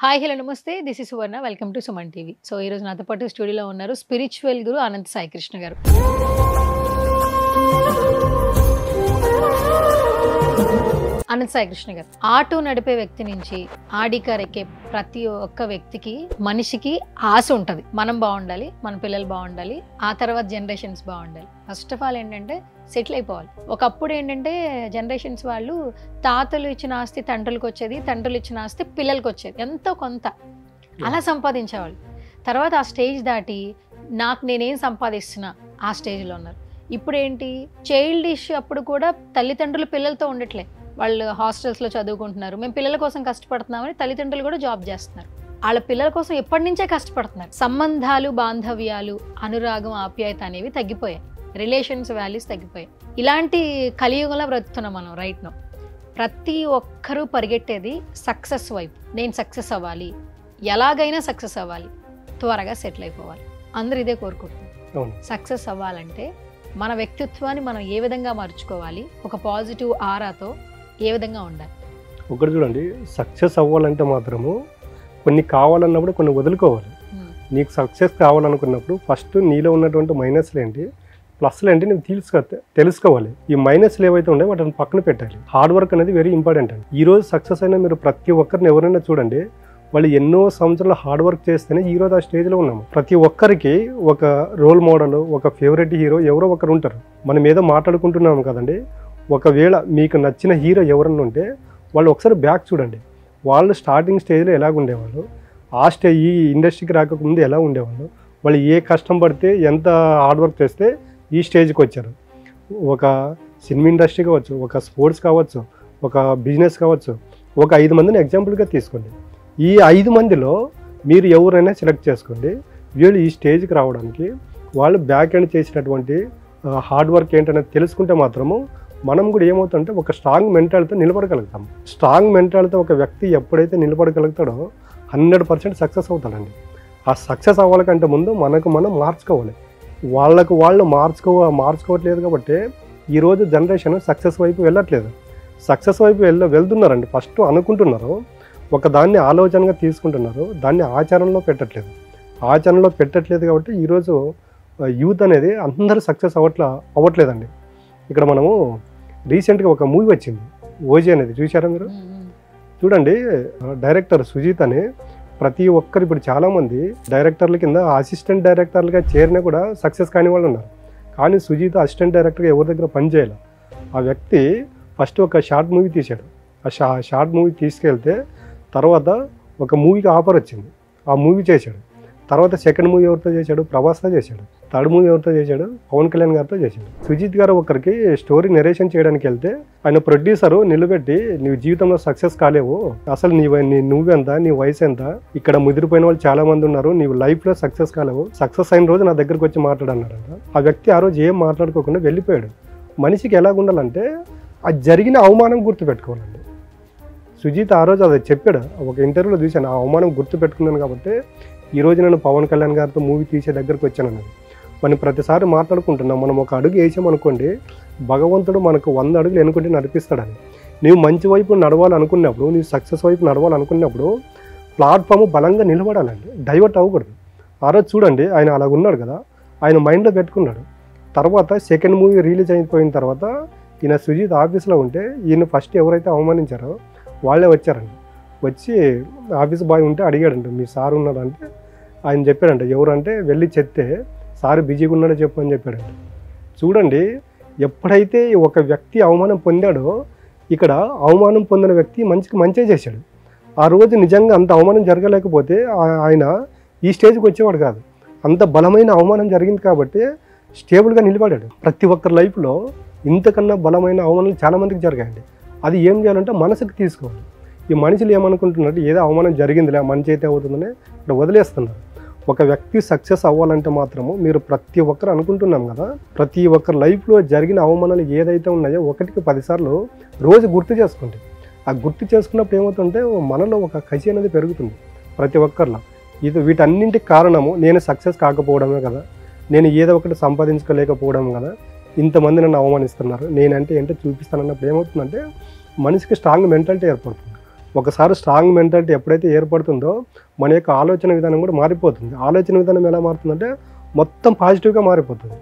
Hi hello నమస్తే this is Suvarna welcome to Suman TV. So ఈ రోజు నాతో పాటు స్టూడియోలో ఉన్నారు స్పిరిచువల్ గురు అనంత సాయి కృష్ణ గారు. అనంత సాయి కృష్ణ గారు ఆటో నడిపే వ్యక్తి నుంచి ఆడి కార్ ఎక్కే ప్రతి ఒక్క వ్యక్తికి మనిషికి ఆశ ఉంటుంది. మనం బాగుండాలి, మన పిల్లలు బాగుండాలి, ఆ తర్వాత జనరేషన్స్ బాగుండాలి. ఫస్ట్ ఆఫ్ ఆల్ ఏంటంటే సెటిల్ అయిపోవాలి. ఒకప్పుడు ఏంటంటే జనరేషన్స్ వాళ్ళు తాతలు ఇచ్చిన ఆస్తి తండ్రులకు వచ్చేది, తండ్రులు ఇచ్చిన ఆస్తి పిల్లలకు వచ్చేది, ఎంతో కొంత అలా సంపాదించేవాళ్ళు. తర్వాత ఆ స్టేజ్ దాటి నేనేం సంపాదిస్తున్నా ఆ స్టేజ్లో ఉన్నారు. ఇప్పుడు ఏంటి చైల్డిష్, అప్పుడు కూడా తల్లిదండ్రులు పిల్లలతో ఉండట్లే, వాళ్ళు హాస్టల్స్లో చదువుకుంటున్నారు, మేము పిల్లల కోసం కష్టపడుతున్నామని తల్లిదండ్రులు కూడా జాబ్ చేస్తున్నారు. వాళ్ళ పిల్లల కోసం ఎప్పటి నుంచే కష్టపడుతున్నారు. సంబంధాలు, బాంధవ్యాలు, అనురాగం, ఆప్యాయత అనేవి తగ్గిపోయాయి. రిలేషన్స్ వాల్యూస్ తగ్గిపోయాయి. ఇలాంటి కలియుగంలో బ్రతుకుతున్నాం మనం రైట్ నౌ. ప్రతి ఒక్కరూ పరిగెట్టేది సక్సెస్ వైపు. నేను సక్సెస్ అవ్వాలి, ఎలాగైనా సక్సెస్ అవ్వాలి, త్వరగా సెటిల్ అయిపోవాలి, అందరూ ఇదే కోరుకుంటున్నారు. సక్సెస్ అవ్వాలంటే మన వ్యక్తిత్వాన్ని మనం ఏ విధంగా మార్చుకోవాలి, ఒక పాజిటివ్ ఆరాతో ఏ విధంగా ఉండాలి? ఒకటి చూడండి, సక్సెస్ అవ్వాలంటే మాత్రము కొన్ని కావాలన్నప్పుడు కొన్ని వదులుకోవాలి. నీకు సక్సెస్ కావాలనుకున్నప్పుడు ఫస్ట్ నీలో ఉన్నటువంటి మైనస్లు ఏంటి, ప్లస్లు ఏంటి నువ్వు తెలుసుకోవాలి. ఈ మైనస్లు ఏవైతే ఉన్నాయో వాటిని పక్కన పెట్టాలి. హార్డ్ వర్క్ అనేది వెరీ ఇంపార్టెంట్ అండి. ఈ రోజు సక్సెస్ అయినా మీరు ప్రతి ఒక్కరిని ఎవరైనా చూడండి, వాళ్ళు ఎన్నో సంవత్సరాలు హార్డ్ వర్క్ చేస్తేనే ఈ రోజు ఆ స్టేజ్లో ఉన్నాము. ప్రతి ఒక్కరికి ఒక రోల్ మోడల్, ఒక ఫేవరెట్ హీరో ఎవరో ఒకరు ఉంటారు. మనం ఏదో మాట్లాడుకుంటున్నాము కదండి, ఒకవేళ మీకు నచ్చిన హీరో ఎవరన్నా ఉంటే వాళ్ళు ఒకసారి బ్యాక్ చూడండి. వాళ్ళు స్టార్టింగ్ స్టేజ్లో ఎలాగ ఉండేవాళ్ళు, ఈ ఇండస్ట్రీకి రాకముందు ఎలా ఉండేవాళ్ళు, వాళ్ళు ఏ కష్టం పడితే ఎంత హార్డ్ వర్క్ చేస్తే ఈ స్టేజ్కి వచ్చారు. ఒక సినిమా ఇండస్ట్రీ కావచ్చు, ఒక స్పోర్ట్స్ కావచ్చు, ఒక బిజినెస్ కావచ్చు, ఒక 5 మందిని ఎగ్జాంపుల్గా తీసుకోండి. ఈ 5 మందిలో మీరు ఎవరైనా సెలెక్ట్ చేసుకోండి. వీళ్ళు ఈ స్టేజ్కి రావడానికి వాళ్ళు బ్యాక్ ఎండ్ చేసినటువంటి హార్డ్ వర్క్ ఏంటనేది తెలుసుకుంటే మాత్రము మనం కూడా ఏమవుతుందంటే ఒక స్ట్రాంగ్ మెంటాలిటీతో నిలబడగలుగుతాం. స్ట్రాంగ్ మెంటాలిటీతో ఒక వ్యక్తి ఎప్పుడైతే నిలబడగలుగుతాడో 100% సక్సెస్ అవుతాడండి. ఆ సక్సెస్ అవ్వాలంటే ముందు మనకు మనం మార్చుకోవాలి. వాళ్ళకు వాళ్ళు మార్చుకోవట్లేదు కాబట్టి ఈరోజు జనరేషన్ సక్సెస్ వైపు వెళ్ళట్లేదు. సక్సెస్ వైపు వెళ్తున్నారండి. ఫస్ట్ అనుకుంటున్నారు, ఒక దాన్ని ఆలోచనగా తీసుకుంటున్నారు, దాన్ని ఆచరణలో పెట్టట్లేదు కాబట్టి ఈరోజు యూత్ అనేది అందరూ సక్సెస్ అవ్వట్లేదండి. ఇక్కడ మనము రీసెంట్గా ఒక మూవీ వచ్చింది, ఓజీ అనేది, చూసారా మీరు? చూడండి, డైరెక్టర్ సుజీత్ అని ప్రతి ఒక్కరు ఇప్పుడు చాలామంది డైరెక్టర్ల కింద అసిస్టెంట్ డైరెక్టర్లుగా చేరినా కూడా సక్సెస్ కాని వాళ్ళు ఉన్నారు. కానీ సుజీత్ అసిస్టెంట్ డైరెక్టర్గా ఎవరి దగ్గర పనిచేయాలి. ఆ వ్యక్తి ఫస్ట్ ఒక షార్ట్ మూవీ తీశాడు. ఆ షార్ట్ మూవీ తీసుకెళ్తే తర్వాత ఒక మూవీకి ఆఫర్ వచ్చింది, ఆ మూవీ చేశాడు. తర్వాత సెకండ్ మూవీ ఎవరితో చేశాడు? ప్రభాస్తో చేశాడు. థర్డ్ మూవీ ఎవరితో చేశాడు? పవన్ కళ్యాణ్ గారితో చేశాడు. సుజిత్ గారు ఒకరికి స్టోరీ నెరేషన్ చేయడానికి వెళ్తే ఆయన ప్రొడ్యూసరు నిలబెట్టి, నీవు జీవితంలో సక్సెస్ కాలేవు, అసలు నువ్వెంత, నీ వయసు ఎంత, ఇక్కడ ముదిరిపోయిన వాళ్ళు చాలా మంది ఉన్నారు, నీవు లైఫ్లో సక్సెస్ కాలేవు, సక్సెస్ అయిన రోజు నా దగ్గరకు వచ్చి మాట్లాడన్నాడంట. ఆ వ్యక్తి ఆ రోజు ఏం మాట్లాడుకోకుండా వెళ్ళిపోయాడు. మనిషికి ఎలాగ ఉండాలంటే ఆ జరిగిన అవమానం గుర్తుపెట్టుకోవాలండి. సుజిత్ ఆ రోజు అది చెప్పాడు, ఒక ఇంటర్వ్యూలో చూశాను. ఆ అవమానం గుర్తుపెట్టుకున్నాను కాబట్టి ఈరోజు నేను పవన్ కళ్యాణ్ గారితో మూవీ తీసే దగ్గరకు వచ్చాను అన్నది. మనం ప్రతిసారి మాట్లాడుకుంటున్నాం, మనం ఒక అడుగు వేసామనుకోండి, భగవంతుడు మనకు 100 అడుగులు ఎన్నుకుంటే నడిపిస్తాడని. నీవు మంచి వైపు నడవాలనుకున్నప్పుడు, నీవు సక్సెస్ వైపు నడవాలనుకున్నప్పుడు ప్లాట్ఫామ్ బలంగా నిలబడాలండి, డైవర్ట్ అవ్వకూడదు. ఆ రోజు చూడండి, ఆయన అలా ఉన్నాడు కదా, ఆయన మైండ్లో పెట్టుకున్నాడు. తర్వాత సెకండ్ మూవీ రిలీజ్ అయిపోయిన తర్వాత ఈయన సుజిత్ ఆఫీస్లో ఉంటే ఈయన ఫస్ట్ ఎవరైతే అవమానించారో వాళ్ళే వచ్చారండి. వచ్చి ఆఫీస్ బాయ్ ఉంటే అడిగాడంట, మీ సార్ ఉన్నాడంటే ఆయన చెప్పాడంట, ఎవరంటే వెళ్ళి చెప్తే సార్ బిజీగా ఉన్నాడో చెప్పు అని చెప్పాడంట. చూడండి, ఎప్పుడైతే ఒక వ్యక్తి అవమానం పొందాడో, ఇక్కడ అవమానం పొందిన వ్యక్తి మంచిగా చేశాడు. ఆ రోజు నిజంగా అంత అవమానం జరగలేకపోతే ఆయన ఈ స్టేజ్కి వచ్చేవాడు కాదు. అంత బలమైన అవమానం జరిగింది కాబట్టి స్టేబుల్గా నిలబడాడు. ప్రతి ఒక్కరి లైఫ్లో ఇంతకన్నా బలమైన అవమానాలు చాలామందికి జరిగాయండి. అది ఏం చేయాలంటే మనసుకు తీసుకోవాలి. ఈ మనుషులు ఏమనుకుంటున్నారు, ఏదో అవమానం జరిగిందిలే, మంచి అయితే అవుతుందని ఇక్కడ వదిలేస్తున్నారు. ఒక వ్యక్తి సక్సెస్ అవ్వాలంటే మాత్రము మీరు ప్రతి ఒక్కరు అనుకుంటున్నాం కదా, ప్రతి ఒక్కరి లైఫ్లో జరిగిన అవమానాలు ఏదైతే ఉన్నాయో 1కి 10 సార్లు రోజు గుర్తు చేసుకోండి. ఆ గుర్తు చేసుకున్నప్పుడు ఏమవుతుంటే మనలో ఒక కసి అనేది పెరుగుతుంది ప్రతి ఒక్కరిలో. వీటన్నింటికి కారణము నేను సక్సెస్ కాకపోవడమే కదా, నేను ఏదో ఒకటి సంపాదించుకోలేకపోవడం కదా, ఇంతమంది నన్ను అవమానిస్తున్నారు, నేనంటే ఏంటో చూపిస్తానన్నప్పుడు ఏమవుతుందంటే మనిషికి స్ట్రాంగ్ మెంటాలిటీ ఏర్పడుతుంది. ఒకసారి స్ట్రాంగ్ మెంటాలిటీ ఎప్పుడైతే ఏర్పడుతుందో మన యొక్క ఆలోచన విధానం కూడా మారిపోతుంది. ఆలోచన విధానం ఎలా మారుతుందంటే మొత్తం పాజిటివ్గా మారిపోతుంది.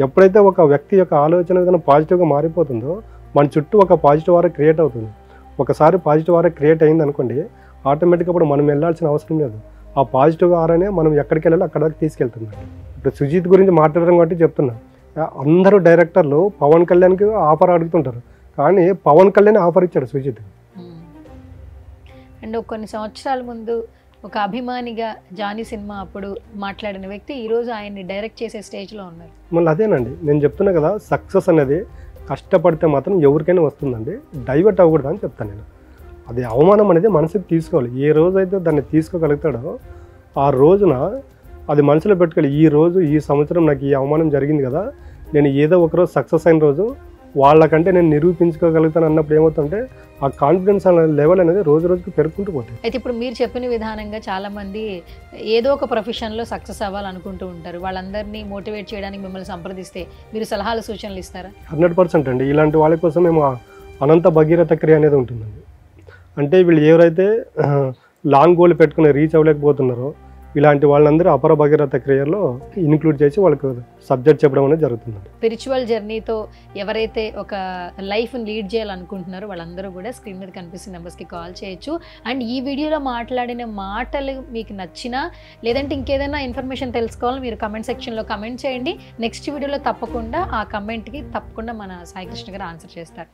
ఎప్పుడైతే ఒక వ్యక్తి యొక్క ఆలోచన విధానం పాజిటివ్గా మారిపోతుందో మన చుట్టూ ఒక పాజిటివ్ ఆరా క్రియేట్ అవుతుంది. ఒకసారి పాజిటివ్ ఆరా క్రియేట్ అయింది అనుకోండి, ఆటోమేటిక్గా ఇప్పుడు మనం వెళ్ళాల్సిన అవసరం లేదు. ఆ పాజిటివ్ ఆరానే మనం ఎక్కడికి వెళ్ళాలో అక్కడ దాకా తీసుకెళ్తుంది. ఇప్పుడు సుజీత్ గురించి మాట్లాడడం కాబట్టి చెప్తున్నా. అందరూ డైరెక్టర్లు పవన్ కళ్యాణ్కి ఆఫర్ అడుగుతుంటారు, కానీ పవన్ కళ్యాణ్ ఆఫర్ ఇచ్చాడు సుజీత్. అండ్ కొన్ని సంవత్సరాల ముందు ఒక అభిమానిగా జానీ సినిమా అప్పుడు మాట్లాడిన వ్యక్తి ఈరోజు ఆయన్ని డైరెక్ట్ చేసే స్టేజ్లో ఉన్నారు. మళ్ళీ అదేనండి నేను చెప్తున్నా కదా, సక్సెస్ అనేది కష్టపడితే మాత్రం ఎవరికైనా వస్తుందండి, డైవర్ట్ అవ్వకూడదు అని చెప్తాను నేను. అది అవమానం అనేది మనసుకి తీసుకోవాలి. ఏ రోజైతే దాన్ని తీసుకోగలుగుతాడో ఆ రోజున అది మనసులో పెట్టుకోవాలి. ఈ రోజు ఈ సంవత్సరం నాకు ఈ అవమానం జరిగింది కదా, నేను ఏదో ఒకరోజు సక్సెస్ అయిన రోజు వాళ్ళకంటే నేను నిరూపించుకోగలుగుతాను అన్నప్పుడు ఏమవుతుంటే ఆ కాన్ఫిడెన్స్ లెవెల్ అనేది రోజు రోజుకి పెరుగుకుంటూ పోతుంది. అయితే ఇప్పుడు మీరు చెప్పిన విధానంగా చాలామంది ఏదో ఒక ప్రొఫెషన్లో సక్సెస్ అవ్వాలనుకుంటూ ఉంటారు. వాళ్ళందరినీ మోటివేట్ చేయడానికి మిమ్మల్ని సంప్రదిస్తే మీరు సలహాలు సూచనలు ఇస్తారా? 100% అండి. ఇలాంటి వాళ్ళ కోసం మేము అనంత భగీరథ క్రియ అనేది ఉంటుందండి. అంటే వీళ్ళు ఎవరైతే లాంగ్ గోల్ పెట్టుకుని రీచ్ అవ్వలేకపోతున్నారో ఇలాంటి వాళ్ళందరూ అపర భగీరథ క్రియలో ఇన్క్లూడ్ చేసి వాళ్ళకు సబ్జెక్ట్ చెప్పడం అనేది జరుగుతుంది. స్పిరిచువల్ జర్నీతో ఎవరైతే ఒక లైఫ్ని లీడ్ చేయాలనుకుంటున్నారో వాళ్ళందరూ కూడా స్క్రీన్ మీద కనిపిస్తున్న నెంబర్స్కి కాల్ చేయొచ్చు. అండ్ ఈ వీడియోలో మాట్లాడిన మాటలు మీకు నచ్చినా లేదంటే ఇంకేదైనా ఇన్ఫర్మేషన్ తెలుసుకోవాలని మీరు కమెంట్ సెక్షన్లో కమెంట్ చేయండి. నెక్స్ట్ వీడియోలో తప్పకుండా ఆ కమెంట్కి తప్పకుండా మన సాయి కృష్ణ గారు ఆన్సర్ చేస్తారు.